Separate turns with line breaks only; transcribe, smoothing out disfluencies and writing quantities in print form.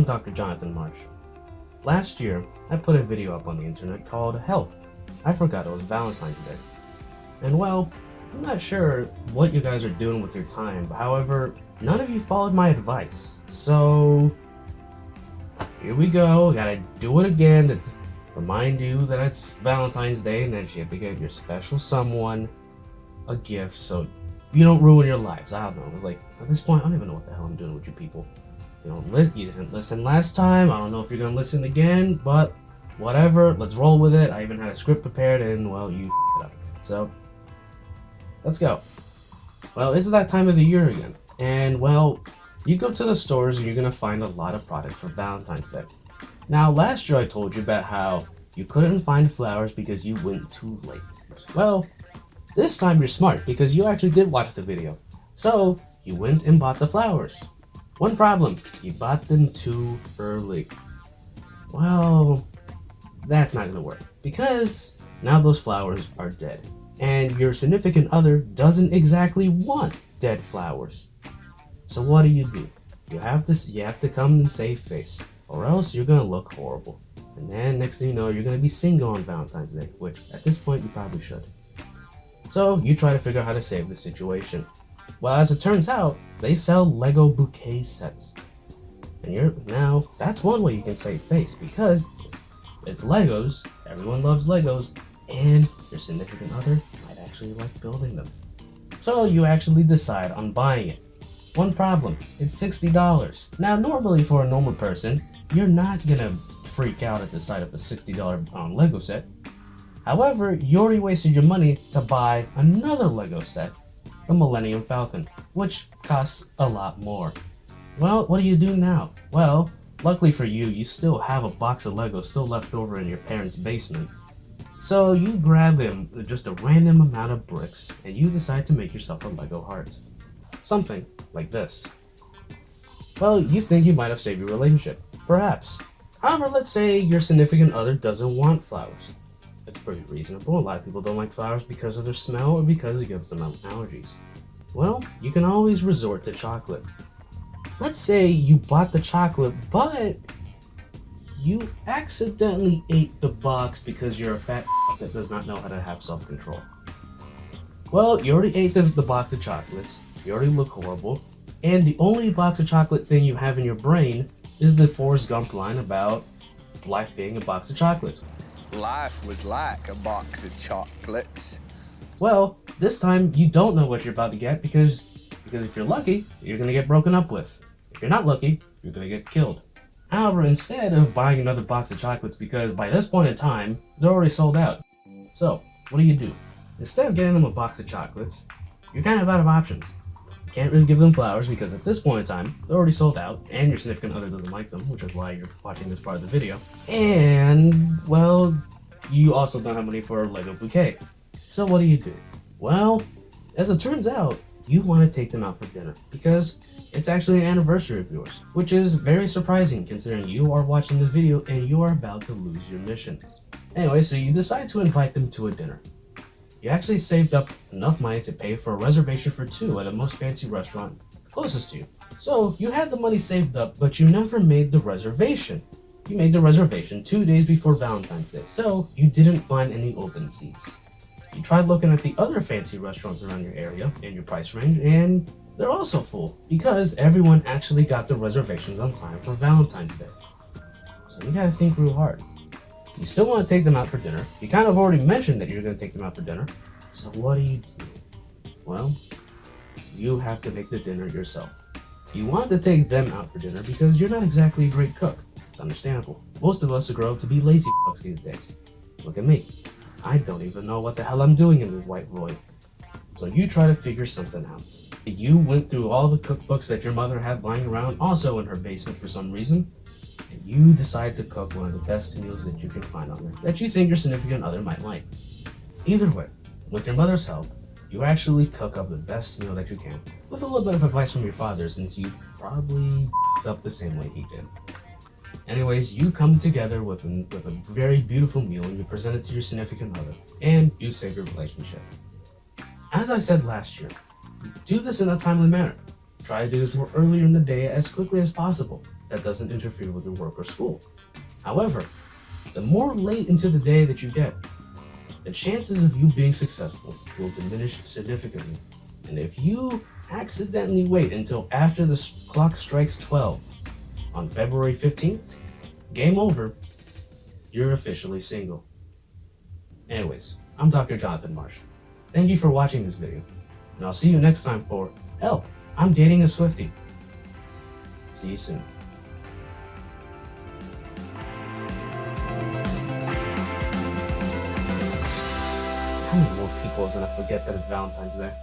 Dr. Jonathan Marsh. Last year, I put a video up on the internet called Help, I Forgot It Was Valentine's Day. And well, I'm not sure what you guys are doing with your time, however, none of you followed my advice. So, here we go, gotta do it again to remind you that it's Valentine's Day and that you have to get your special someone a gift so you don't ruin your lives. I don't know, it's like, at this point, I don't even know what the hell I'm doing with you people. You didn't listen last time, I don't know if you're gonna listen again, but whatever, let's roll with it. I even had a script prepared and, well, you f***ed it up. So, let's go. Well, it's that time of the year again. And, well, you go to the stores and you're gonna find a lot of products for Valentine's Day. Now, last year I told you about how you couldn't find flowers because you went too late. Well, this time you're smart because you actually did watch the video. So, you went and bought the flowers. One problem, you bought them too early. Well, that's not gonna work because now those flowers are dead. And your significant other doesn't exactly want dead flowers. So what do? You have to come and save face, or else you're gonna look horrible. And then next thing you know, you're gonna be single on Valentine's Day, which at this point you probably should. So you try to figure out how to save the situation. Well, as it turns out, they sell Lego bouquet sets. And now that's one way you can save face because it's Legos, everyone loves Legos, and your significant other might actually like building them. So you actually decide on buying it. One problem, it's $60. Now normally for a normal person, you're not gonna freak out at the sight of a $60 Lego set. However, you already wasted your money to buy another Lego set, the Millennium Falcon, which costs a lot more. Well, what do you do now? Well, luckily for you, you still have a box of Legos still left over in your parents' basement. So you grab them just a random amount of bricks and you decide to make yourself a Lego heart. Something like this. Well, you think you might have saved your relationship. Perhaps. However, let's say your significant other doesn't want flowers. It's pretty reasonable. A lot of people don't like flowers because of their smell or because it gives them allergies. Well, you can always resort to chocolate. Let's say you bought the chocolate, but you accidentally ate the box because you're a fat that does not know how to have self-control. Well, you already ate the box of chocolates, you already look horrible, and the only box of chocolate thing you have in your brain is the Forrest Gump line about life being a box of chocolates.
Life was like a box of chocolates.
Well, this time you don't know what you're about to get because if you're lucky, you're gonna get broken up with. If you're not lucky, you're gonna get killed. However, instead of buying another box of chocolates because by this point in time, they're already sold out. So, what do? Instead of getting them a box of chocolates, you're kind of out of options. You can't really give them flowers because at this point in time, they're already sold out and your significant other doesn't like them, which is why you're watching this part of the video. And, well, you also don't have money for a Lego bouquet. So what do? Well, as it turns out, you want to take them out for dinner because it's actually an anniversary of yours, which is very surprising considering you are watching this video and you are about to lose your mission. Anyway, so you decide to invite them to a dinner. You actually saved up enough money to pay for a reservation for two at a most fancy restaurant closest to you. So you had the money saved up, but you never made the reservation. You made the reservation 2 days before Valentine's Day, so you didn't find any open seats. You tried looking at the other fancy restaurants around your area and your price range, and they're also full because everyone actually got the reservations on time for Valentine's Day. So you gotta think real hard. You still want to take them out for dinner. You kind of already mentioned that you're going to take them out for dinner. So what do? Well, you have to make the dinner yourself. You want to take them out for dinner because you're not exactly a great cook. It's understandable. Most of us grow up to be lazy fucks these days. Look at me. I don't even know what the hell I'm doing in this white void. So you try to figure something out. You went through all the cookbooks that your mother had lying around, also in her basement for some reason, and you decide to cook one of the best meals that you can find on there that you think your significant other might like. Either way, with your mother's help, you actually cook up the best meal that you can, with a little bit of advice from your father since you probably up the same way he did. Anyways, you come together with a very beautiful meal and you present it to your significant other, and you save your relationship. As I said last year, do this in a timely manner. Try to do this more earlier in the day as quickly as possible. that doesn't interfere with your work or school. However, the more late into the day that you get, the chances of you being successful will diminish significantly. And if you accidentally wait until after the clock strikes 12 on February 15th, game over, you're officially single. Anyways, I'm Dr. Jonathan Marsh. Thank you for watching this video, and I'll see you next time for Help, I'm Dating a Swiftie. See you soon. How many more people is gonna forget that it's Valentine's Day?